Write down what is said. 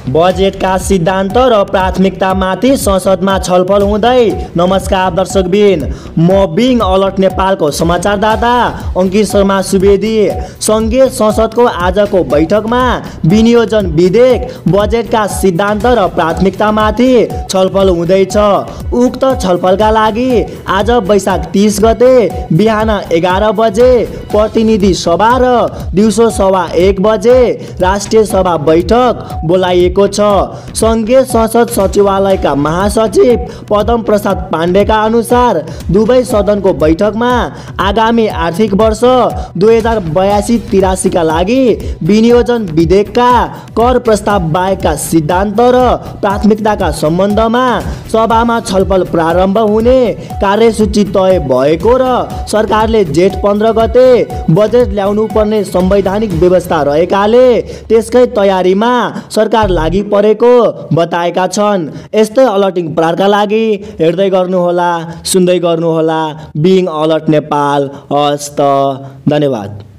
बजेटका सिद्धान्त र प्राथमिकतामाथि संसदमा छलफल हुँदै। नमस्कार दर्शकबिन, म बिङ अलर्ट नेपालको समाचारदाता अङ्कित शर्मा सुवेदी। सङ्घीय संसदको आजको बैठकमा विनियोजन विधेयक बजेटका सिद्धान्त र प्राथमिकतामाथि छलफल हुँदैछ। उक्त छलफलका लागि आज वैशाख 30 गते बिहान 11 बजे प्रतिनिधि सभा र दिउँसो 1:15 बजे राष्ट्रिय सभा बैठक बोलाइएको छ। सङ्घीय संसद सचिवालयका महासचिव पदम प्रसाद पाण्डेका अनुसार दुवै सदनको बैठकमा आगामी आर्थिक वर्ष 2082-83 का लागि विनियोजन विधेयकका कर प्रस्ताव बाहेकका सिद्धान्त र प्राथमिकताका सम्बन्धमा सभामा छलफल प्रारम्भ हुने कार्यसूची तय भएको र सरकारले जेठ 15 गते बजेट ल्याउनु पर्ने संवैधानिक व्यवस्था रहेकाले त्यसकै तयारीमा सरकार लागि परेको बताएका छन्। यस्तै अलर्टिङ प्रहारका लागि हेर्दै गर्नुहोला, सुन्दै गर्नुहोला बिङ अलर्ट नेपाल। हस्त, धन्यवाद।